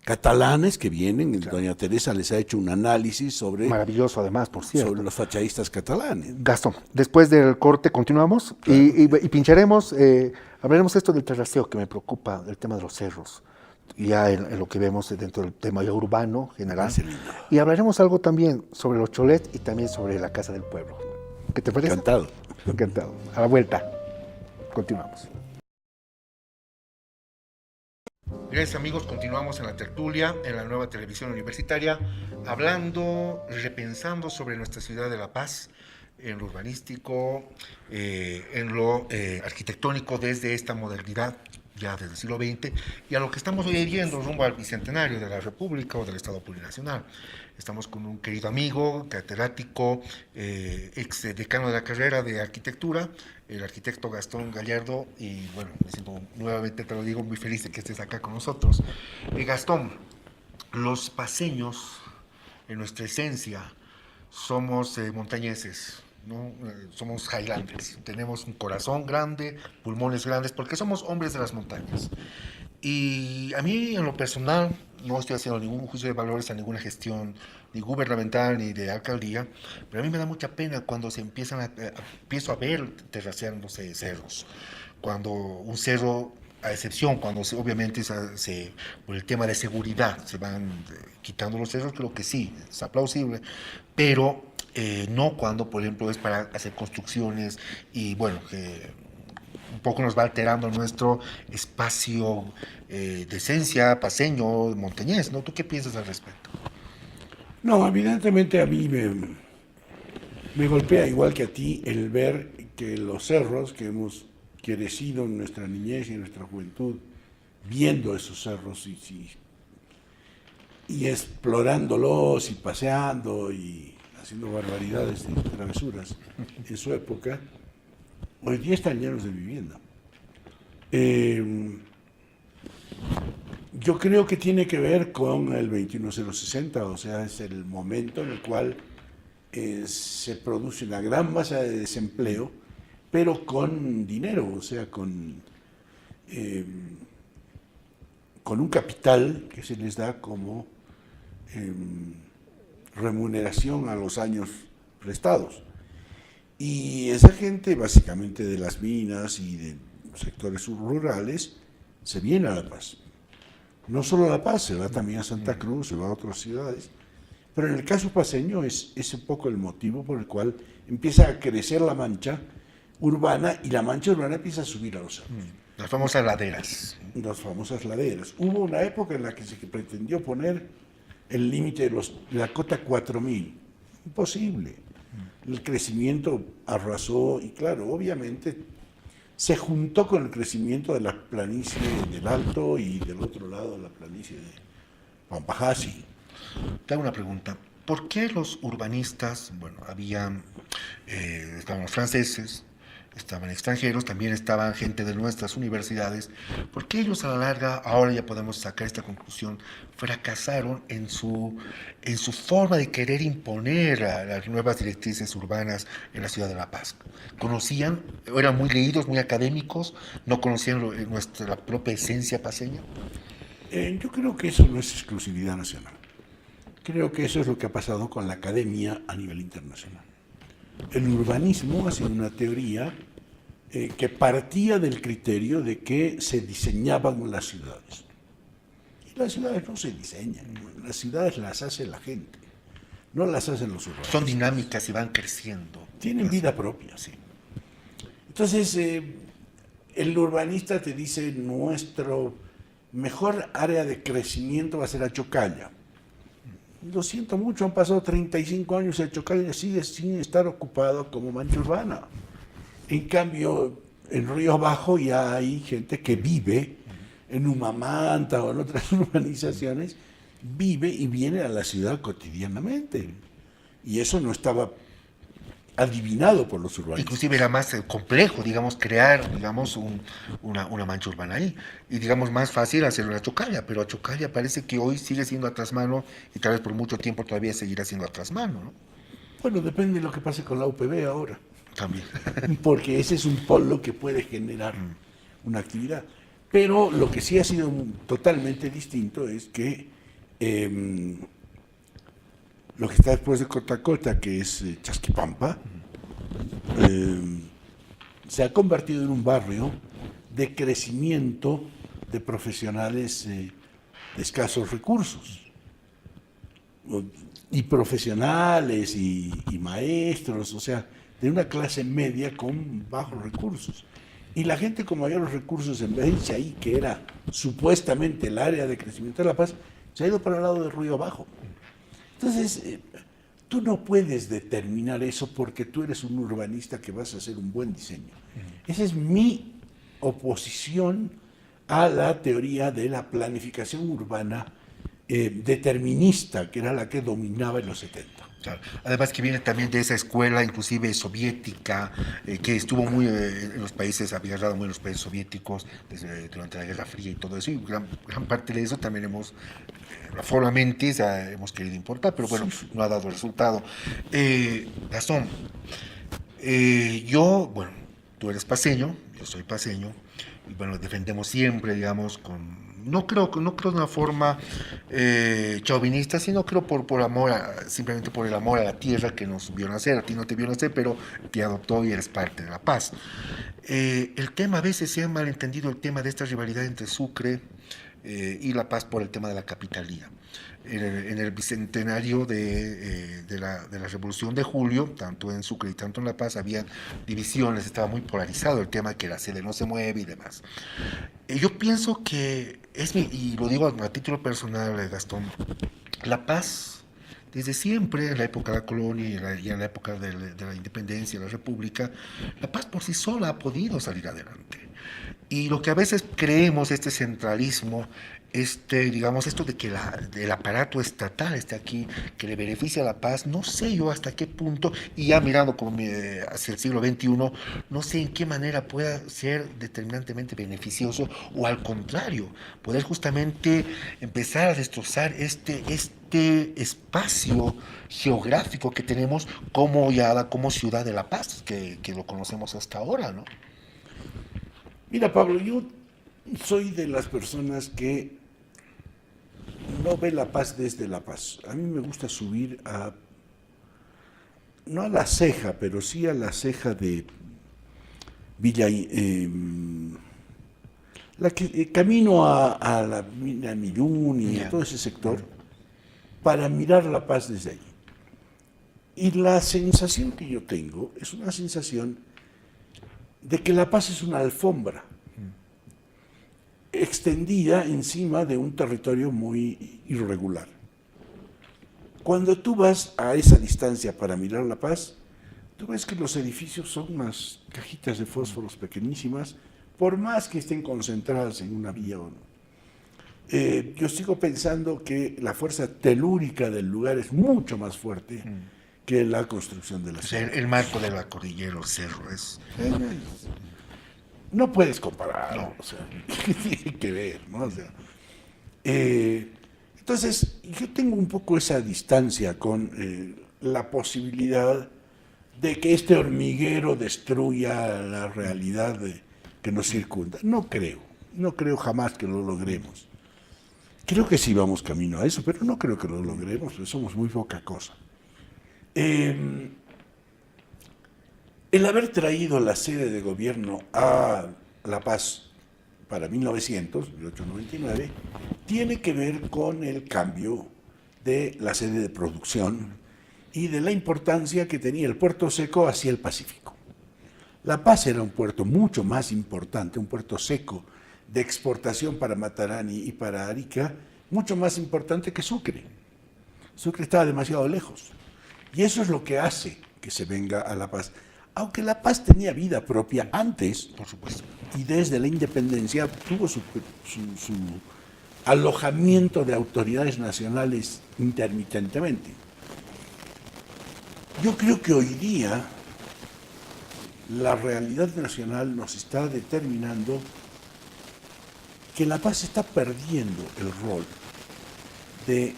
catalanes que vienen. Doña Teresa les ha hecho un análisis sobre... Maravilloso además, por cierto. Sobre los fachadistas catalanes. Gastón, después del corte continuamos y pincharemos, hablaremos esto del terraceo que me preocupa, el tema de los cerros, ya en lo que vemos dentro del tema ya urbano general. Y hablaremos algo también sobre los cholets y también sobre la Casa del Pueblo. ¿Qué te parece? Encantado. Encantado. A la vuelta. Continuamos. Gracias amigos, continuamos en la tertulia, en la nueva televisión universitaria, hablando, repensando sobre nuestra ciudad de La Paz, en lo urbanístico, en lo arquitectónico desde esta modernidad, ya desde el siglo XX, y a lo que estamos hoy viviendo rumbo al bicentenario de la República o del Estado Plurinacional. Estamos con un querido amigo, catedrático, ex decano de la carrera de arquitectura, el arquitecto Gastón Gallardo, y bueno, me siento nuevamente, te lo digo, muy feliz de que estés acá con nosotros. Gastón, Los paceños, en nuestra esencia, somos montañeses, ¿no? Somos highlanders. Tenemos un corazón grande, pulmones grandes, porque somos hombres de las montañas. Y a mí, en lo personal, no estoy haciendo ningún juicio de valores a ninguna gestión, ni gubernamental, ni de alcaldía, pero a mí me da mucha pena cuando se empiezo a ver terraceándose cerros. Cuando un cerro, a excepción, cuando obviamente por el tema de seguridad se van quitando los cerros, creo que sí, es aplausible, pero no cuando, por ejemplo, es para hacer construcciones y bueno, un poco nos va alterando nuestro espacio de esencia paseño, montañés, ¿no? ¿Tú qué piensas al respecto? No, evidentemente a mí me golpea igual que a ti el ver que los cerros que hemos crecido en nuestra niñez y en nuestra juventud, viendo esos cerros y explorándolos y paseando y haciendo barbaridades y travesuras en su época, hoy día están llenos de vivienda. Yo creo que tiene que ver con el 21060, o sea, es el momento en el cual se produce una gran masa de desempleo, pero con dinero, o sea, con un capital que se les da como remuneración a los años prestados. Y esa gente, básicamente de las minas y de sectores subrurales, se viene a La Paz. No solo a La Paz, se va también a Santa Cruz, se va a otras ciudades. Pero en el caso paceño es un poco el motivo por el cual empieza a crecer la mancha urbana y la mancha urbana empieza a subir a los cerros. Las famosas laderas. Las famosas laderas. Hubo una época en la que se pretendió poner el límite de la cota 4000. Imposible. El crecimiento arrasó y claro, obviamente se juntó con el crecimiento de la planicie del Alto y del otro lado de la planicie de Pampajasi. Te hago una pregunta. ¿Por qué los urbanistas, bueno, estaban los franceses, estaban extranjeros, también estaban gente de nuestras universidades, por qué ellos a la larga, ahora ya podemos sacar esta conclusión, fracasaron en su forma de querer imponer a las nuevas directrices urbanas en la ciudad de La Paz? ¿Conocían, eran muy leídos, muy académicos, no conocían nuestra propia esencia paceña? Yo creo que eso no es exclusividad nacional. Creo que eso es lo que ha pasado con la academia a nivel internacional. El urbanismo ha sido una teoría que partía del criterio de que se diseñaban las ciudades. Y las ciudades no se diseñan, las ciudades las hace la gente, no las hacen los urbanistas. Son dinámicas y van creciendo. Tienen vida propia. Sí. Entonces, el urbanista te dice, nuestro mejor área de crecimiento va a ser Achocalla. Lo siento mucho, han pasado 35 años y Achocalla sigue sin estar ocupado como mancha urbana. En cambio, en Río Abajo ya hay gente que vive en Humamanta o en otras urbanizaciones, vive y viene a la ciudad cotidianamente. Y eso no estaba adivinado por los urbanistas. Inclusive era más complejo, digamos, crear, digamos, una mancha urbana ahí. Y, digamos, más fácil hacerlo en Achocalla, pero Achocalla parece que hoy sigue siendo a trasmano y tal vez por mucho tiempo todavía seguirá siendo a trasmano, ¿no? Bueno, depende de lo que pase con la UPB ahora. También. Porque ese es un polo que puede generar una actividad. Pero lo que sí ha sido totalmente distinto es que lo que está después de Cotacota, que es Chasquipampa, se ha convertido en un barrio de crecimiento de profesionales de escasos recursos. Y profesionales y maestros, o sea, de una clase media con bajos recursos. Y la gente con mayores recursos, en vez de irse ahí, que era supuestamente el área de crecimiento de La Paz, se ha ido para el lado de Río Abajo. Entonces, tú no puedes determinar eso porque tú eres un urbanista que vas a hacer un buen diseño. Esa es mi oposición a la teoría de la planificación urbana determinista, que era la que dominaba en los 70. Claro. Además que viene también de esa escuela, inclusive soviética, que estuvo muy en los países, había agarrado muy en los países soviéticos durante la Guerra Fría y todo eso, y gran parte de eso también formalmente hemos querido importar, pero bueno, sí, no ha dado resultado. Gastón, bueno, tú eres paceño, yo soy paceño, y bueno, defendemos siempre, digamos, no creo de una forma chauvinista, sino creo por amor, simplemente por el amor a la tierra que nos vio nacer. A ti no te vio nacer, pero te adoptó y eres parte de La Paz. El tema, a veces se ha malentendido el tema de esta rivalidad entre Sucre y La Paz por el tema de la capitalía. En el bicentenario de la Revolución de Julio, tanto en Sucre y tanto en La Paz, había divisiones, estaba muy polarizado el tema que la sede no se mueve y demás. Yo pienso que, y lo digo a título personal, Gastón, La Paz, desde siempre, en la época de la colonia y en la época de la independencia, de la república, La Paz por sí sola ha podido salir adelante. Y lo que a veces creemos, este centralismo, digamos, esto de que el aparato estatal esté aquí, que le beneficia a La Paz, no sé yo hasta qué punto, y ya mirando hacia el siglo XXI, no sé en qué manera pueda ser determinantemente beneficioso, o al contrario, poder justamente empezar a destrozar este espacio geográfico que tenemos como ciudad de La Paz, que lo conocemos hasta ahora, ¿no? Mira, Pablo, yo soy de las personas que no ve La Paz desde La Paz. A mí me gusta subir no a la ceja, pero sí a la ceja de Villa, camino a la mina Millún y a todo ese sector, para mirar La Paz desde allí. Y la sensación que yo tengo es una sensación de que La Paz es una alfombra extendida encima de un territorio muy irregular. Cuando tú vas a esa distancia para mirar La Paz, tú ves que los edificios son unas cajitas de fósforos pequeñísimas, por más que estén concentradas en una vía o no. Yo sigo pensando que la fuerza telúrica del lugar es mucho más fuerte que la construcción de la ciudad. El marco de la cordillera, el cerro, no puedes comparar, no. O sea, tiene que ver, ¿no? O sea, entonces, yo tengo un poco esa distancia con la posibilidad de que este hormiguero destruya la realidad que nos circunda. No creo jamás que lo logremos. Creo que sí vamos camino a eso, pero no creo que lo logremos, porque somos muy poca cosa. El haber traído la sede de gobierno a La Paz para 1899, tiene que ver con el cambio de la sede de producción y de la importancia que tenía el puerto seco hacia el Pacífico. La Paz era un puerto mucho más importante, un puerto seco de exportación para Matarani y para Arica, mucho más importante que Sucre. Sucre estaba demasiado lejos. Y eso es lo que hace que se venga a La Paz. Aunque La Paz tenía vida propia antes, por supuesto, y desde la independencia tuvo su alojamiento de autoridades nacionales intermitentemente. Yo creo que hoy día la realidad nacional nos está determinando que La Paz está perdiendo el rol de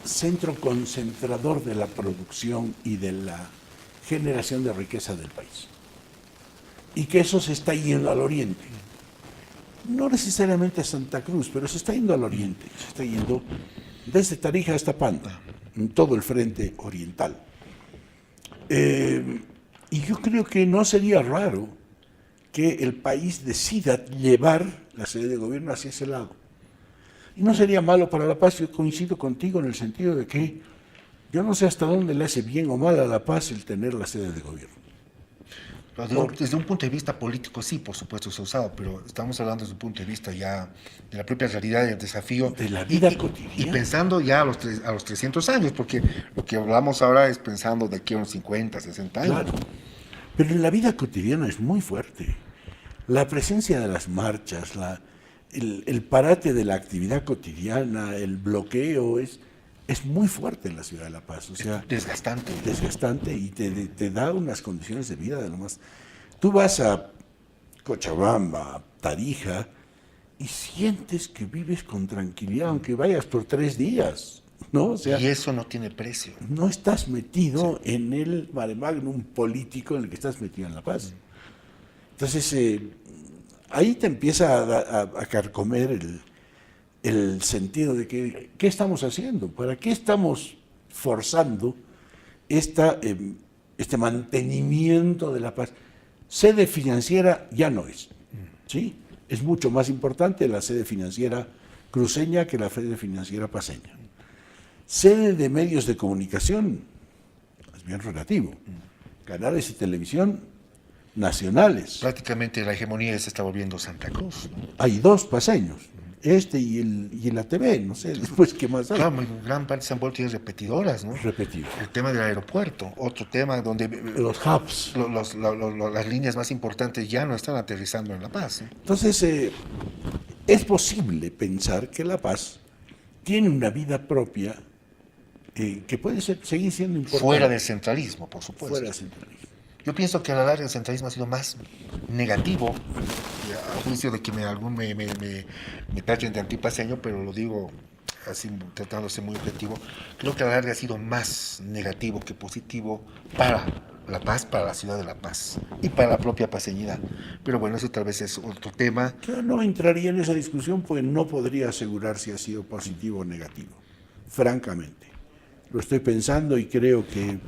centro concentrador de la producción y de la generación de riqueza del país. Y que eso se está yendo al oriente. No necesariamente a Santa Cruz, pero se está yendo al oriente. Se está yendo desde Tarija hasta Panta, en todo el frente oriental. Y yo creo que no sería raro que el país decida llevar la sede de gobierno hacia ese lado. Y no sería malo para La Paz. Yo coincido contigo en el sentido de que yo no sé hasta dónde le hace bien o mal a La Paz el tener la sede de gobierno. Desde un punto de vista político, sí, por supuesto, se ha usado, pero estamos hablando desde un punto de vista ya de la propia realidad del desafío. De la vida cotidiana. Y pensando ya a los 300 años, porque lo que hablamos ahora es pensando de aquí a unos 50, 60 años. Claro, pero en la vida cotidiana es muy fuerte. La presencia de las marchas, el parate de la actividad cotidiana, el bloqueo es muy fuerte en la ciudad de La Paz. O sea, Desgastante. desgastante y te da unas condiciones de vida de lo más. Tú vas a Cochabamba, a Tarija, y sientes que vives con tranquilidad, aunque vayas por 3 días, ¿no? O sea, Y eso no tiene precio. no estás metido en el mare magnum político en el que estás metido en La Paz. Entonces, ahí te empieza a carcomer el sentido de que, ¿qué estamos haciendo? ¿Para qué estamos forzando este mantenimiento de La Paz? Sede financiera ya no es, ¿sí? Es mucho más importante la sede financiera cruceña que la sede financiera paceña. Sede de medios de comunicación, es bien relativo. Canales y televisión nacionales. Prácticamente la hegemonía se está volviendo Santa Cruz, ¿no? Hay 2 paceños, y el ATV, no sé, después qué más hay. Claro, gran parte se han vuelto repetidoras, ¿no? Repetido. El tema del aeropuerto, otro tema donde Los hubs. las líneas más importantes ya no están aterrizando en La Paz, ¿no? Entonces, es posible pensar que La Paz tiene una vida propia que puede seguir siendo importante. Fuera del centralismo, por supuesto. Fuera del centralismo. Yo pienso que a la larga el centralismo ha sido más negativo, a juicio de que algún me tachen de antipaseño, pero lo digo así tratando de ser muy objetivo. Creo que a la larga ha sido más negativo que positivo para La Paz, para la ciudad de La Paz y para la propia paseñidad. Pero bueno, eso tal vez es otro tema. Yo no entraría en esa discusión porque no podría asegurar si ha sido positivo o negativo, francamente. Lo estoy pensando y creo que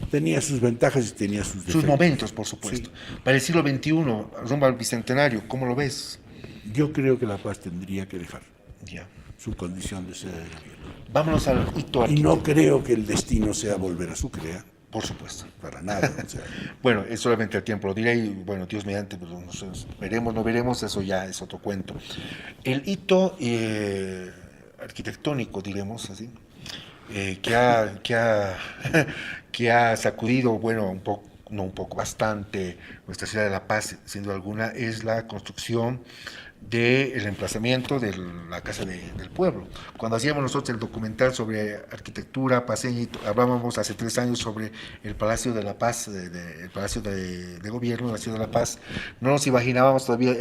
tenía sus ventajas y tenía sus defectos. Sus momentos, por supuesto. Sí. Para el siglo XXI, rumbo al Bicentenario, ¿cómo lo ves? Yo creo que La Paz tendría que dejar Ya. su condición de sede de gobierno. Vámonos al hito Y no arquitectónico. creo que el destino sea volver a Sucre, Por supuesto. para nada. O sea, Bueno, es solamente el tiempo lo diré y bueno, Dios mediante, pues, no sé, veremos, no veremos, eso ya es otro cuento. El hito arquitectónico, diremos así, que ha sacudido, bueno, un poco, no un poco, bastante nuestra ciudad de La Paz, sin duda alguna, es la construcción del emplazamiento de la Casa del Pueblo. Cuando hacíamos nosotros el documental sobre arquitectura paceña, hablábamos hace 3 años sobre el Palacio de la Paz, el Palacio de Gobierno de la Ciudad de La Paz, no nos imaginábamos todavía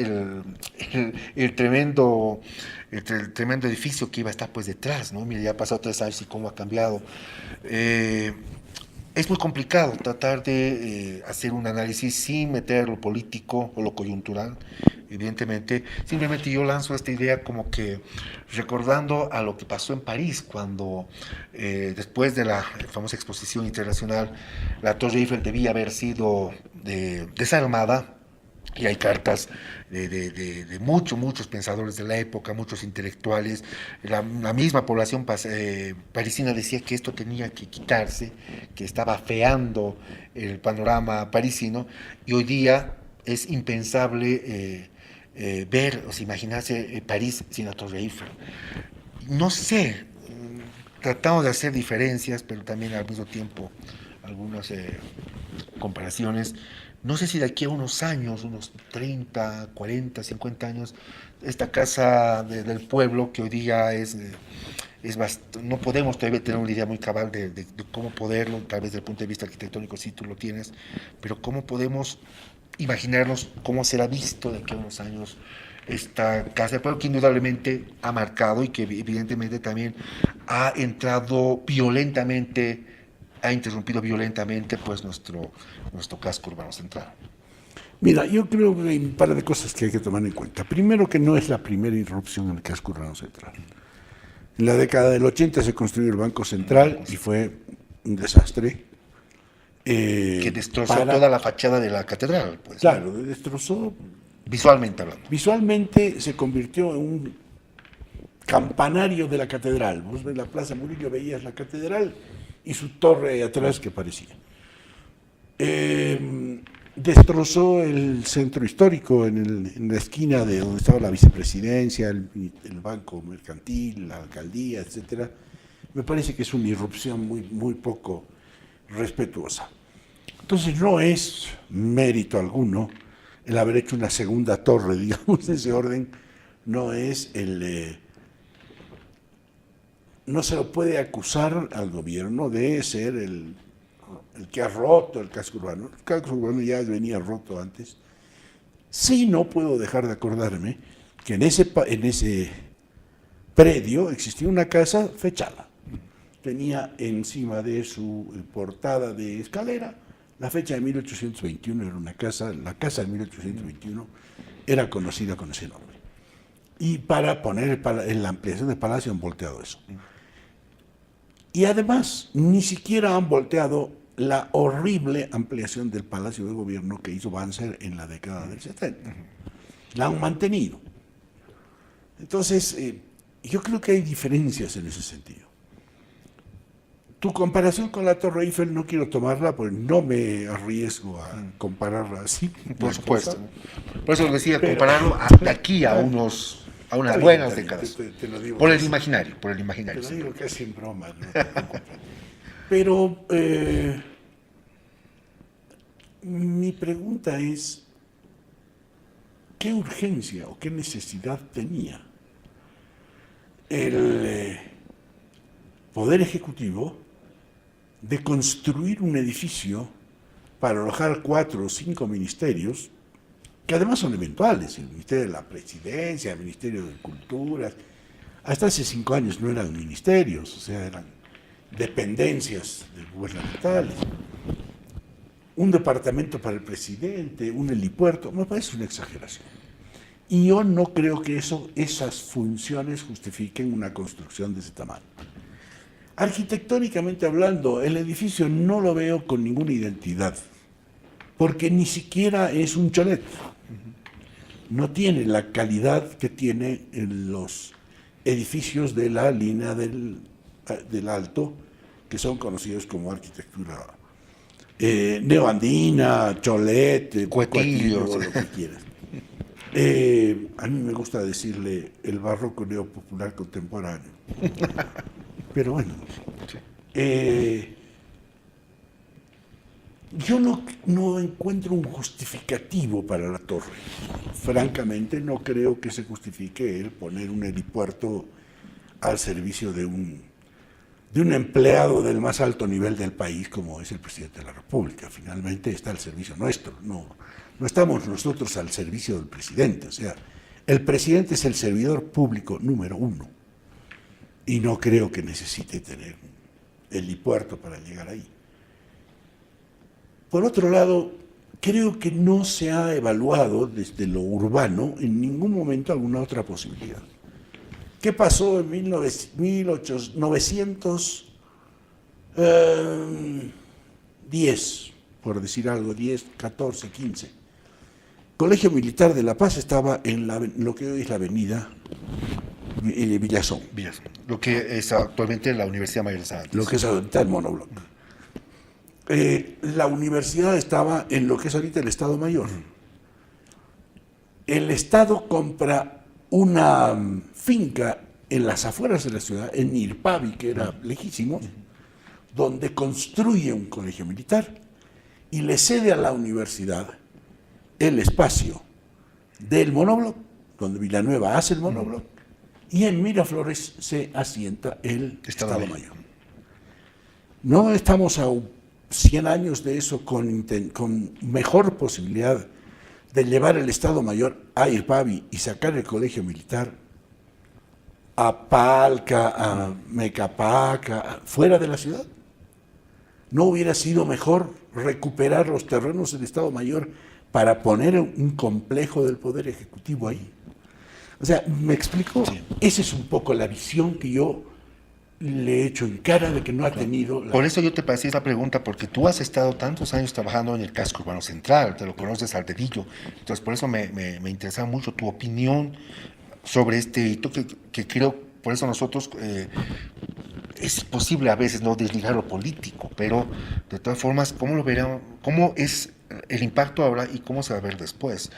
el tremendo edificio que iba a estar pues detrás, ¿no? Mira, ya ha pasado 3 años y cómo ha cambiado. Es muy complicado tratar de hacer un análisis sin meter lo político o lo coyuntural, evidentemente. Simplemente yo lanzo esta idea como que recordando a lo que pasó en París cuando después de la famosa exposición internacional la Torre Eiffel debía haber sido desarmada. Y hay cartas de muchos pensadores de la época, muchos intelectuales. La misma población parisina decía que esto tenía que quitarse, que estaba afeando el panorama parisino. Y hoy día es impensable ver, o sea, imaginarse París sin la Torre Eiffel. No sé, tratamos de hacer diferencias, pero también al mismo tiempo algunas comparaciones. No sé si de aquí a unos años, unos 30, 40, 50 años, esta casa del pueblo, que hoy día no podemos todavía tener una idea muy cabal de cómo poderlo, tal vez desde el punto de vista arquitectónico sí tú lo tienes, pero cómo podemos imaginarnos cómo será visto de aquí a unos años esta casa del pueblo, que indudablemente ha marcado y que evidentemente también ha entrado violentamente, ha interrumpido violentamente pues nuestro casco urbano central. mira, yo creo que hay un par de cosas que hay que tomar en cuenta. Primero, que no es la primera irrupción en el casco urbano central. En la década del 80 se construyó el Banco Central y fue un desastre. Que destrozó toda la fachada de la catedral, pues. Claro, destrozó. Visualmente hablando. Visualmente se convirtió en un campanario de la catedral. Vos ves la Plaza Murillo, veías la catedral y su torre atrás que parecía. Destrozó el centro histórico en la esquina de donde estaba la vicepresidencia, el banco mercantil, la alcaldía, etcétera. Me parece que es una irrupción muy poco respetuosa. Entonces no es mérito alguno el haber hecho una segunda torre, digamos, de ese orden, no es no se lo puede acusar al gobierno de ser el que ha roto el casco urbano. El casco urbano ya venía roto antes. Sí, no puedo dejar de acordarme que en ese predio existía una casa fechada. Tenía encima de su portada de escalera la fecha de 1821, era una casa, la casa de 1821 era conocida con ese nombre. Y para poner en la ampliación del palacio han volteado eso. Y además, ni siquiera han volteado la horrible ampliación del Palacio de Gobierno que hizo Banzer en la década del 70. La han mantenido. Entonces, yo creo que hay diferencias en ese sentido. Tu comparación con la Torre Eiffel no quiero tomarla porque no me arriesgo a compararla así. Por supuesto. Por eso decía, Pero, compararlo de aquí a unas buenas décadas. Te lo digo Por el casi- imaginario, Te lo sí. digo casi en broma. ¿No? Pero mi pregunta es, ¿qué urgencia o qué necesidad tenía el Poder Ejecutivo de construir un edificio para alojar 4 o 5 ministerios, que además son eventuales, el Ministerio de la Presidencia, el Ministerio de Culturas, hasta hace 5 años no eran ministerios, o sea, eran dependencias gubernamentales, un departamento para el presidente, un helipuerto, me parece una exageración. Y yo no creo que esas funciones justifiquen una construcción de ese tamaño. Arquitectónicamente hablando, el edificio no lo veo con ninguna identidad, porque ni siquiera es un cholet. No tiene la calidad que tiene en los edificios de la línea del Alto, que son conocidos como arquitectura neoandina, cholet, Cuetillo, lo que quieras. A mí me gusta decirle el barroco neopopular contemporáneo. Pero bueno, yo no encuentro un justificativo para la torre. Francamente, no creo que se justifique el poner un helipuerto al servicio de un empleado del más alto nivel del país, como es el presidente de la República. Finalmente está al servicio nuestro. No estamos nosotros al servicio del presidente. O sea, el presidente es el servidor público número 1. Y no creo que necesite tener helipuerto para llegar ahí. Por otro lado, creo que no se ha evaluado desde lo urbano en ningún momento alguna otra posibilidad. ¿Qué pasó en 1910, por decir algo, 10, 14, 15? El Colegio Militar de La Paz estaba en lo que hoy es la avenida Villazón. Lo que es actualmente la Universidad Mayor de San Andrés. Lo que es ahorita el monobloc. La universidad estaba en lo que es ahorita el Estado Mayor. El Estado compra una finca en las afueras de la ciudad, en Irpavi, que era lejísimo, donde construye un colegio militar y le cede a la universidad el espacio del monobloc, donde Villanueva hace el monobloc, y en Miraflores se asienta el Estado Mayor. No estamos a 100 años de eso con mejor posibilidad de llevar el Estado Mayor a Irpavi y sacar el colegio militar a Palca, a Mecapaca, fuera de la ciudad. ¿No hubiera sido mejor recuperar los terrenos del Estado Mayor para poner un complejo del Poder Ejecutivo ahí? O sea, ¿me explico? Sí. Esa es un poco la visión que yo le he hecho en cara de que no ha tenido... Por eso yo te pasé esa pregunta, porque tú has estado tantos años trabajando en el casco urbano central, te lo conoces al dedillo, entonces por eso me interesa mucho tu opinión sobre este hito que creo, por eso nosotros... es posible a veces no desligar lo político, pero de todas formas, ¿cómo lo verán? ¿Cómo es el impacto ahora y cómo se va a ver después?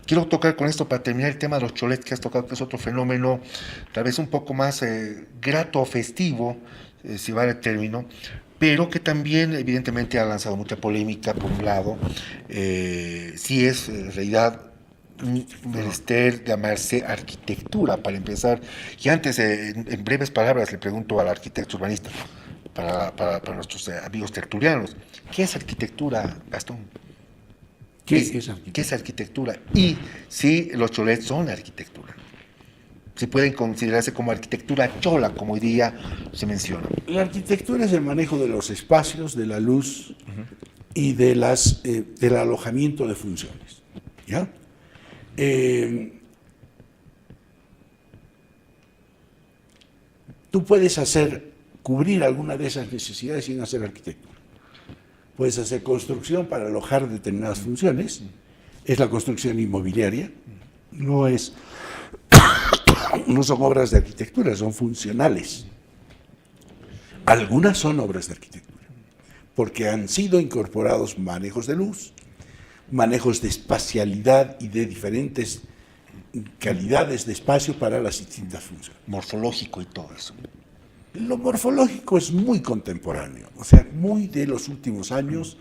Quiero tocar con esto para terminar el tema de los cholets que has tocado, que es otro fenómeno tal vez un poco más grato o festivo, si vale el término, pero que también evidentemente ha lanzado mucha polémica por un lado, si es en realidad menester llamarse arquitectura, para empezar. Y antes, en breves palabras, le pregunto al arquitecto urbanista, para nuestros amigos tertulianos, ¿qué es arquitectura, Gastón? ¿Qué es arquitectura? ¿Qué es arquitectura? Y si los cholets son arquitectura. Si pueden considerarse como arquitectura chola, como hoy día se menciona. La arquitectura es el manejo de los espacios, de la luz y del alojamiento de funciones. ¿Ya? Tú puedes cubrir alguna de esas necesidades sin hacer arquitectura. Puedes hacer construcción para alojar determinadas funciones. Es la construcción inmobiliaria. No son obras de arquitectura, son funcionales. Algunas son obras de arquitectura, porque han sido incorporados manejos de luz, manejos de espacialidad y de diferentes calidades de espacio para las distintas funciones. Morfológico y todo eso. Lo morfológico es muy contemporáneo, o sea, muy de los últimos años,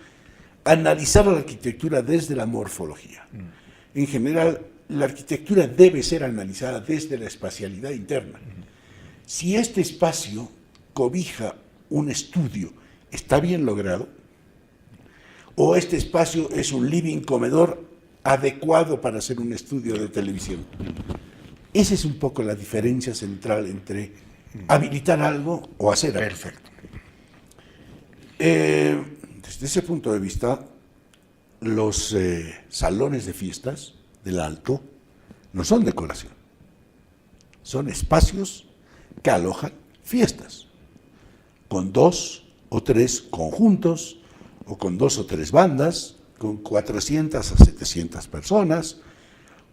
analizar la arquitectura desde la morfología. En general, la arquitectura debe ser analizada desde la espacialidad interna. Si este espacio cobija un estudio, ¿está bien logrado? ¿O este espacio es un living comedor adecuado para hacer un estudio de televisión? Esa es un poco la diferencia central entre habilitar algo o hacer algo. Perfecto. Desde ese punto de vista, los salones de fiestas del Alto no son decoración, son espacios que alojan fiestas, con 2 o 3 conjuntos, o con 2 o 3 bandas, con 400 a 700 personas,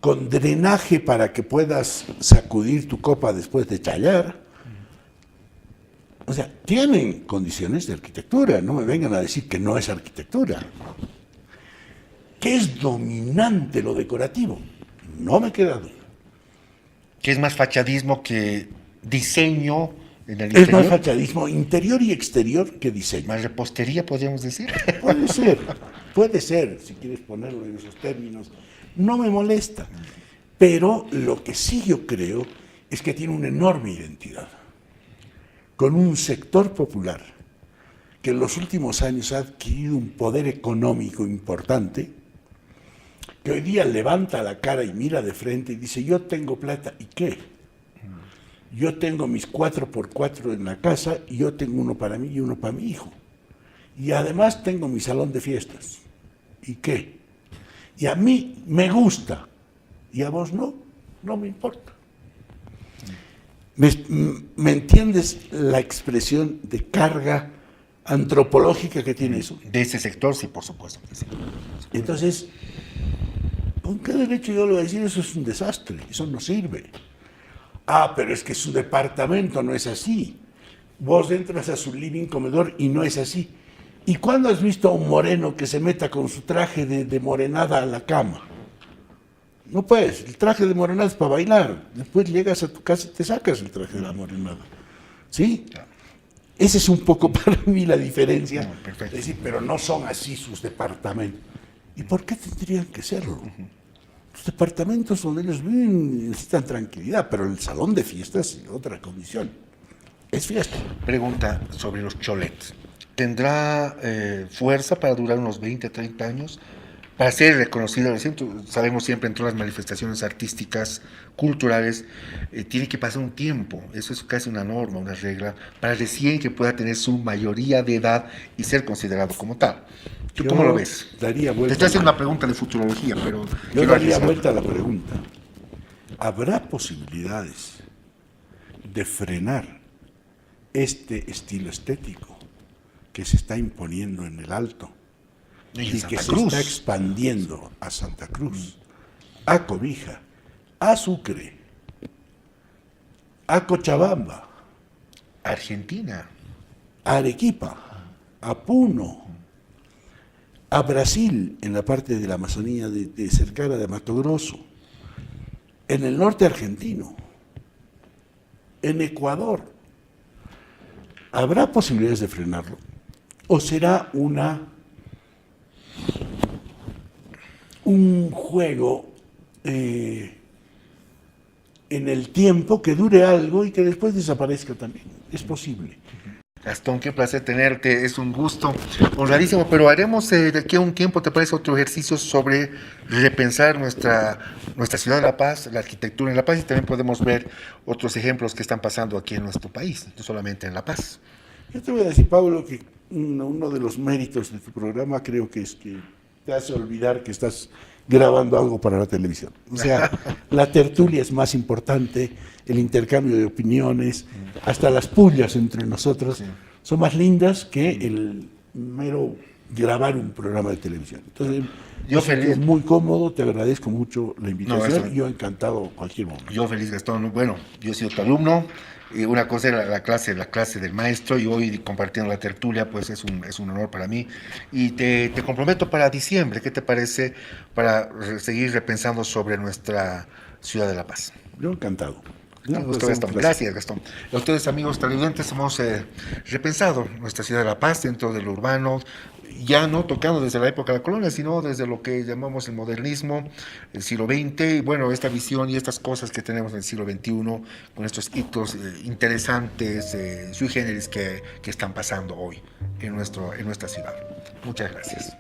con drenaje para que puedas sacudir tu copa después de chayar. O sea, tienen condiciones de arquitectura, no me vengan a decir que no es arquitectura. ¿Qué es dominante lo decorativo? No me queda duda. ¿Qué es más fachadismo que diseño en el Es interior? más fachadismo interior y exterior que diseño. Más repostería, podríamos decir. Puede ser, si quieres ponerlo en esos términos. No me molesta. Pero lo que sí yo creo es que tiene una enorme identidad, con un sector popular que en los últimos años ha adquirido un poder económico importante, que hoy día levanta la cara y mira de frente y dice, yo tengo plata, ¿y qué? Yo tengo mis 4x4 en la casa y yo tengo uno para mí y uno para mi hijo. Y además tengo mi salón de fiestas. ¿Y qué? Y a mí me gusta. Y a vos no, no me importa. ¿Me entiendes la expresión de carga antropológica que tiene eso? De ese sector, sí, por supuesto que sí. Entonces, ¿con qué derecho yo le voy a decir eso es un desastre? Eso no sirve. Ah, pero es que su departamento no es así. Vos entras a su living comedor y no es así. ¿Y cuándo has visto a un moreno que se meta con su traje de morenada a la cama? No puedes, el traje de morenada es para bailar. Después llegas a tu casa y te sacas el traje de la morenada. ¿Sí? Esa es un poco para mí la diferencia. No, perfecto. Es decir, pero no son así sus departamentos. ¿Y por qué tendrían que serlo? Los departamentos donde ellos viven necesitan tranquilidad, pero el salón de fiestas es otra condición. Es fiesta. Pregunta sobre los cholets. ¿Tendrá fuerza para durar unos 20, 30 años? Para ser reconocido, sabemos siempre en todas las manifestaciones artísticas, culturales, tiene que pasar un tiempo, eso es casi una norma, una regla, para recién que pueda tener su mayoría de edad y ser considerado como tal. ¿Tú cómo lo ves? Daría vuelta. Te estoy haciendo una pregunta de futurología, pero... Yo daría vuelta a la pregunta. ¿Habrá posibilidades de frenar este estilo estético que se está imponiendo en el Alto y que se está expandiendo a Santa Cruz, a Cobija, a Sucre, a Cochabamba, Argentina, a Arequipa, a Puno, a Brasil, en la parte de la Amazonía de cercana de Mato Grosso, en el norte argentino, en Ecuador? ¿Habrá posibilidades de frenarlo? ¿O será un juego en el tiempo, que dure algo y que después desaparezca también. Es posible. Gastón, qué placer tenerte, es un gusto honradísimo, pero haremos de aquí a un tiempo, ¿te parece? Otro ejercicio sobre repensar nuestra ciudad de La Paz, la arquitectura en La Paz, y también podemos ver otros ejemplos que están pasando aquí en nuestro país, no solamente en La Paz. Yo te voy a decir, Pablo, que uno de los méritos de tu programa creo que es que te hace olvidar que estás grabando algo para la televisión. O sea, la tertulia es más importante, el intercambio de opiniones, hasta las pullas entre nosotros son más lindas que el mero grabar un programa de televisión. Entonces, yo feliz. Muy cómodo, te agradezco mucho la invitación, No, yo encantado cualquier momento. Yo feliz, Gastón. Bueno, yo he sido tu alumno. Una cosa era la clase del maestro, y hoy compartiendo la tertulia, pues es un honor para mí. Y te comprometo para diciembre, ¿qué te parece para seguir repensando sobre nuestra ciudad de La Paz? Yo encantado. Gastón. Gracias, Gastón. A ustedes, amigos televidentes, hemos repensado nuestra ciudad de La Paz dentro de lo urbano, ya no tocando desde la época de la colonia, sino desde lo que llamamos el modernismo, el siglo XX, y bueno, esta visión y estas cosas que tenemos en el siglo XXI, con estos hitos interesantes, sui generis que están pasando hoy en nuestra ciudad. Muchas gracias.